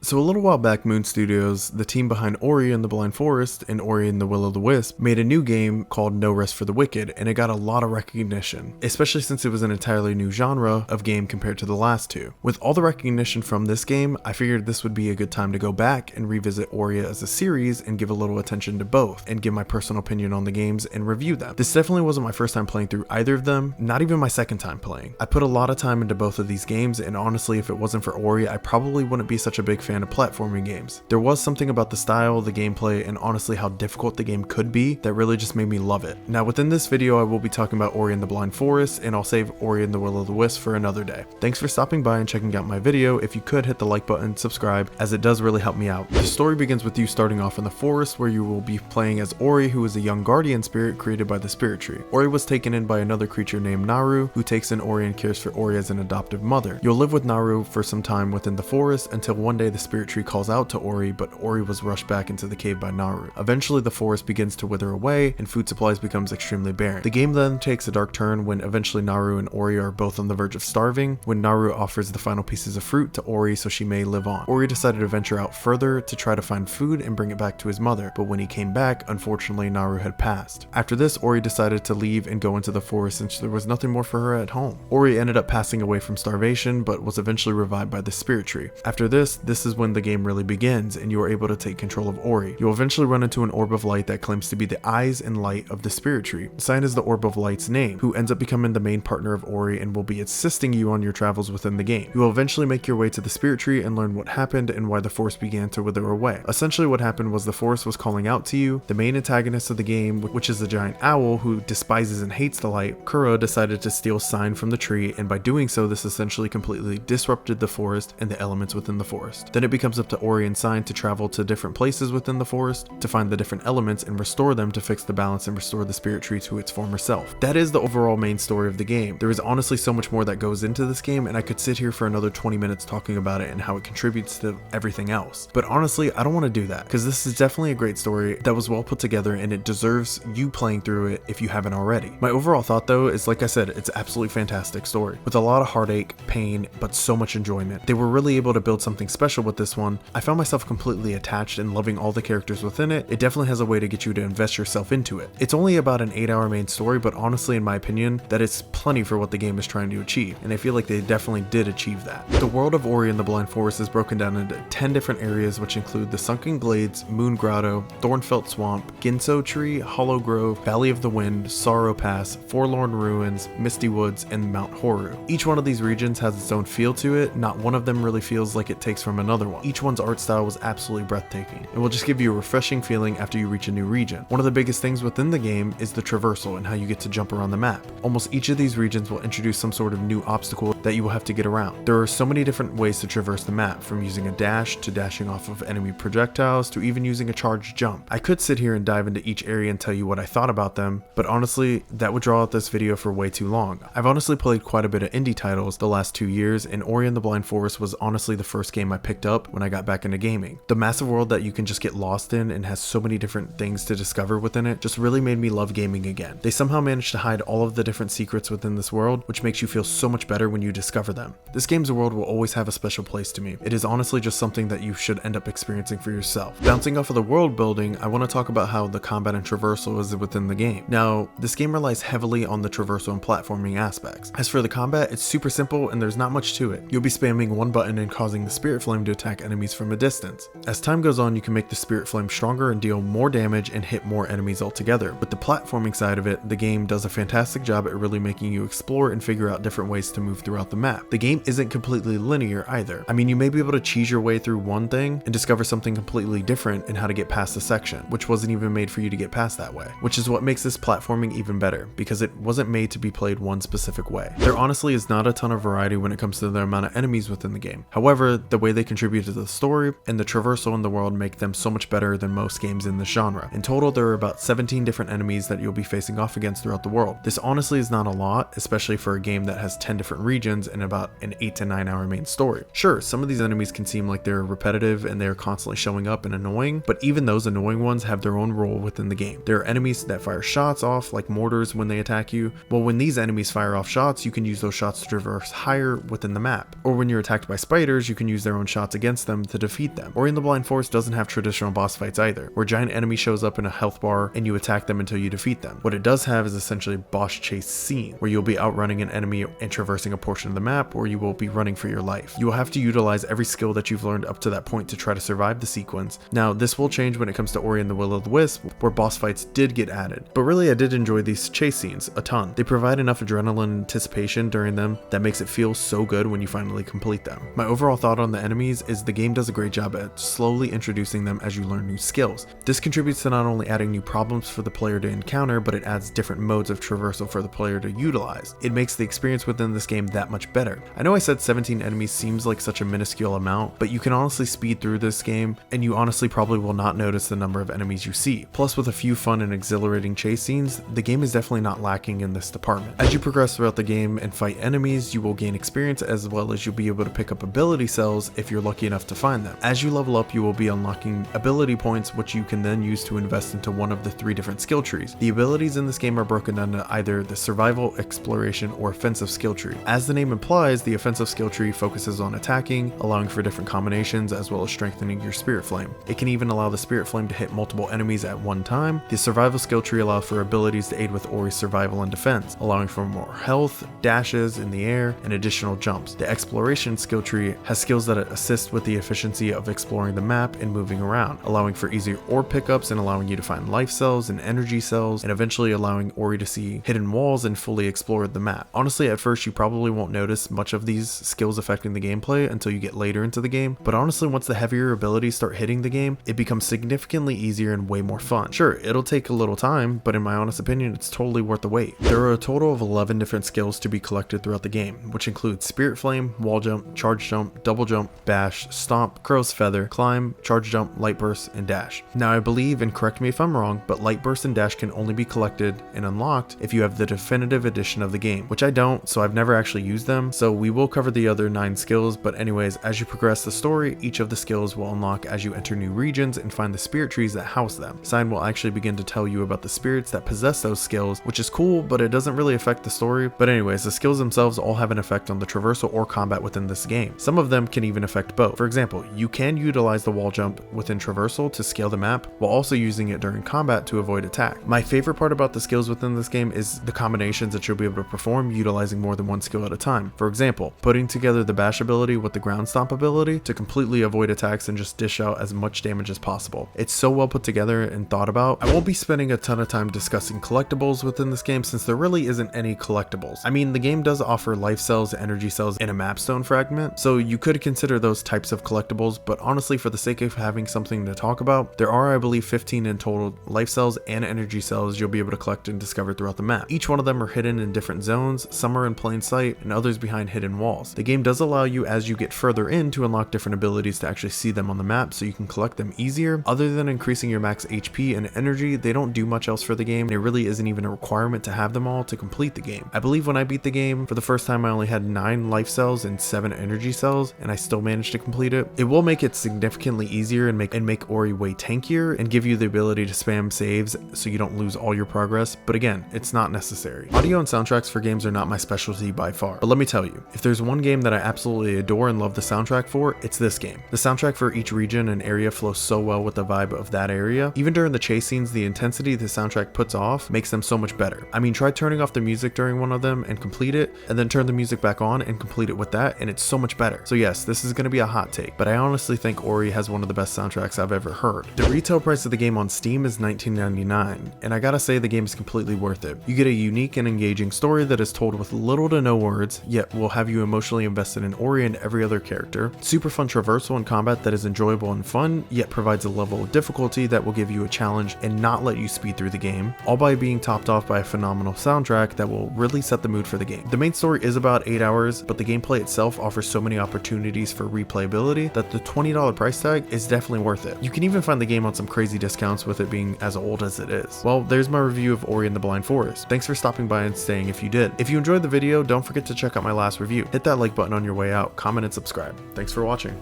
So a little while back, Moon Studios, the team behind Ori and the Blind Forest and Ori and the Will of the Wisp, made a new game called No Rest for the Wicked, and it got a lot of recognition, especially since it was an entirely new genre of game compared to the last two. With all the recognition from this game, I figured this would be a good time to go back and revisit Ori as a series and give a little attention to both, and give my personal opinion on the games and review them. This definitely wasn't my first time playing through either of them, not even my second time playing. I put a lot of time into both of these games, and honestly, if it wasn't for Ori, I probably wouldn't be such a big fan of platforming games. There was something about the style, the gameplay, and honestly how difficult the game could be that really just made me love it. Now within this video I will be talking about Ori and the Blind Forest, and I'll save Ori and the Will of the Wisp for another day. Thanks for stopping by and checking out my video. If you could, hit the like button, subscribe, as it does really help me out. The story begins with you starting off in the forest, where you will be playing as Ori, who is a young guardian spirit created by the Spirit Tree. Ori was taken in by another creature named Naru, who takes in Ori and cares for Ori as an adoptive mother. You'll live with Naru for some time within the forest until one day the Spirit Tree calls out to Ori, but Ori was rushed back into the cave by Naru. Eventually the forest begins to wither away and food supplies becomes extremely barren. The game then takes a dark turn when eventually Naru and Ori are both on the verge of starving, when Naru offers the final pieces of fruit to Ori so she may live on. Ori decided to venture out further to try to find food and bring it back to his mother, but when he came back, unfortunately Naru had passed. After this, Ori decided to leave and go into the forest since there was nothing more for her at home. Ori ended up passing away from starvation, but was eventually revived by the Spirit Tree. After this is when the game really begins, and you are able to take control of Ori. You'll eventually run into an orb of light that claims to be the eyes and light of the Spirit Tree. Cyan is the orb of light's name, who ends up becoming the main partner of Ori and will be assisting you on your travels within the game. You will eventually make your way to the Spirit Tree and learn what happened and why the forest began to wither away. Essentially what happened was the forest was calling out to you. The main antagonist of the game, which is the giant owl who despises and hates the light, Kuro, decided to steal Cyan from the tree, and by doing so this essentially completely disrupted the forest and the elements within the forest. Then it becomes up to Ori and Cyan to travel to different places within the forest to find the different elements and restore them to fix the balance and restore the Spirit Tree to its former self. That is the overall main story of the game. There is honestly so much more that goes into this game, and I could sit here for another 20 minutes talking about it and how it contributes to everything else. But honestly, I don't want to do that, because this is definitely a great story that was well put together and it deserves you playing through it if you haven't already. My overall thought though is, like I said, it's an absolutely fantastic story with a lot of heartache, pain, but so much enjoyment. They were really able to build something special with this one. I found myself completely attached and loving all the characters within it. It definitely has a way to get you to invest yourself into it. It's only about an 8-hour main story, but honestly in my opinion that is plenty for what the game is trying to achieve, and I feel like they definitely did achieve that. The world of Ori and the Blind Forest is broken down into 10 different areas, which include the Sunken Glades, Moon Grotto, Thornfelt Swamp, Ginso Tree, Hollow Grove, Valley of the Wind, Sorrow Pass, Forlorn Ruins, Misty Woods, and Mount Horu. Each one of these regions has its own feel to it. Not one of them really feels like it takes from another one. Each one's art style was absolutely breathtaking and will just give you a refreshing feeling after you reach a new region. One of the biggest things within the game is the traversal and how you get to jump around the map. Almost each of these regions will introduce some sort of new obstacle that you will have to get around. There are so many different ways to traverse the map, from using a dash to dashing off of enemy projectiles to even using a charged jump. I could sit here and dive into each area and tell you what I thought about them, but honestly that would draw out this video for way too long. I've honestly played quite a bit of indie titles the last 2 years, and Ori and the Blind Forest was honestly the first game I picked up when I got back into gaming. The massive world that you can just get lost in and has so many different things to discover within it just really made me love gaming again. They somehow managed to hide all of the different secrets within this world, which makes you feel so much better when you discover them. This game's world will always have a special place to me. It is honestly just something that you should end up experiencing for yourself. Bouncing off of the world building, I want to talk about how the combat and traversal is within the game. Now, this game relies heavily on the traversal and platforming aspects. As for the combat, it's super simple and there's not much to it. You'll be spamming one button and causing the Spirit Flame to attack enemies from a distance. As time goes on, you can make the Spirit Flame stronger and deal more damage and hit more enemies altogether. With the platforming side of it, the game does a fantastic job at really making you explore and figure out different ways to move throughout the map. The game isn't completely linear either. I mean, you may be able to cheese your way through one thing and discover something completely different in how to get past a section, which wasn't even made for you to get past that way, which is what makes this platforming even better, because it wasn't made to be played one specific way. There honestly is not a ton of variety when it comes to the amount of enemies within the game. However, the way they contribute to the story and the traversal in the world make them so much better than most games in this genre. In total, there are about 17 different enemies that you'll be facing off against throughout the world. This honestly is not a lot, especially for a game that has 10 different regions regions, and about an 8 to 9 hour main story. Sure, some of these enemies can seem like they're repetitive and they're constantly showing up and annoying, but even those annoying ones have their own role within the game. There are enemies that fire shots off like mortars when they attack you. Well, when these enemies fire off shots, you can use those shots to traverse higher within the map. Or when you're attacked by spiders, you can use their own shots against them to defeat them. Ori and the Blind Forest doesn't have traditional boss fights either, where a giant enemy shows up in a health bar and you attack them until you defeat them. What it does have is essentially a boss chase scene, where you'll be outrunning an enemy and traversing a portion of the map, or you will be running for your life. You will have to utilize every skill that you've learned up to that point to try to survive the sequence. Now, this will change when it comes to Ori and the Will of the Wisp, where boss fights did get added. But really, I did enjoy these chase scenes a ton. They provide enough adrenaline and anticipation during them that makes it feel so good when you finally complete them. My overall thought on the enemies is the game does a great job at slowly introducing them as you learn new skills. This contributes to not only adding new problems for the player to encounter, but it adds different modes of traversal for the player to utilize. It makes the experience within this game that much better. I know I said 17 enemies seems like such a minuscule amount, but you can honestly speed through this game and you honestly probably will not notice the number of enemies you see. Plus, with a few fun and exhilarating chase scenes, the game is definitely not lacking in this department. As you progress throughout the game and fight enemies, you will gain experience as well as you'll be able to pick up ability cells if you're lucky enough to find them. As you level up, you will be unlocking ability points, which you can then use to invest into one of the 3 different skill trees. The abilities in this game are broken down to either the survival, exploration, or offensive skill tree. As the name implies, the offensive skill tree focuses on attacking, allowing for different combinations, as well as strengthening your spirit flame. It can even allow the spirit flame to hit multiple enemies at one time. The survival skill tree allows for abilities to aid with Ori's survival and defense, allowing for more health, dashes in the air, and additional jumps. The exploration skill tree has skills that assist with the efficiency of exploring the map and moving around, allowing for easier orb pickups and allowing you to find life cells and energy cells, and eventually allowing Ori to see hidden walls and fully explore the map. Honestly, at first you probably won't notice much of these skills affecting the gameplay until you get later into the game, but honestly, once the heavier abilities start hitting the game, it becomes significantly easier and way more fun. Sure, it'll take a little time, but in my honest opinion, it's totally worth the wait. There are a total of 11 different skills to be collected throughout the game, which include Spirit Flame, Wall Jump, Charge Jump, Double Jump, Bash, Stomp, Crow's Feather, Climb, Charge Jump, Light Burst, and Dash. Now I believe, and correct me if I'm wrong, but Light Burst and Dash can only be collected and unlocked if you have the definitive edition of the game, which I don't, so I've never actually used them, so we will cover the other 9 skills, but anyways, as you progress the story, each of the skills will unlock as you enter new regions and find the spirit trees that house them. Sign will actually begin to tell you about the spirits that possess those skills, which is cool, but it doesn't really affect the story. But anyways, the skills themselves all have an effect on the traversal or combat within this game. Some of them can even affect both. For example, you can utilize the wall jump within traversal to scale the map, while also using it during combat to avoid attack. My favorite part about the skills within this game is the combinations that you'll be able to perform utilizing more than one skill at a time. For example, putting together the bash ability with the ground stomp ability to completely avoid attacks and just dish out as much damage as possible. It's so well put together and thought about. I won't be spending a ton of time discussing collectibles within this game since there really isn't any collectibles. I mean, the game does offer life cells, energy cells, and a mapstone fragment, so you could consider those types of collectibles, but honestly, for the sake of having something to talk about, there are, I believe, 15 in total life cells and energy cells you'll be able to collect and discover throughout the map. Each one of them are hidden in different zones, some are in plain sight, and others behind hidden walls. The game does allow you, as you get further in, to unlock different abilities to actually see them on the map so you can collect them easier. Other than increasing your max HP and energy, they don't do much else for the game, and it really isn't even a requirement to have them all to complete the game. I believe when I beat the game, for the first time I only had 9 life cells and 7 energy cells, and I still managed to complete it. It will make it significantly easier and make Ori way tankier and give you the ability to spam saves so you don't lose all your progress, but again, it's not necessary. Audio and soundtracks for games are not my specialty by far, but let me tell you, if there's one game that I absolutely adore and love the soundtrack for, it's this game. The soundtrack for each region and area flows so well with the vibe of that area. Even during the chase scenes, the intensity the soundtrack puts off makes them so much better. I mean, try turning off the music during one of them and complete it, and then turn the music back on and complete it with that, and it's so much better. So yes, this is going to be a hot take, but I honestly think Ori has one of the best soundtracks I've ever heard. The retail price of the game on Steam is $19.99, and I gotta say the game is completely worth it. You get a unique and engaging story that is told with little to no words, yet will have you emotionally invested in Ori and every other character. Super fun traversal and combat that is enjoyable and fun, yet provides a level of difficulty that will give you a challenge and not let you speed through the game, all by being topped off by a phenomenal soundtrack that will really set the mood for the game. The main story is about 8 hours, but the gameplay itself offers so many opportunities for replayability that the $20 price tag is definitely worth it. You can even find the game on some crazy discounts with it being as old as it is. Well, there's my review of Ori and the Blind Forest. Thanks for stopping by and staying if you did. If you enjoyed the video, don't forget to check out my last review. Hit that like button on your way out, comment and subscribe. Thanks for watching.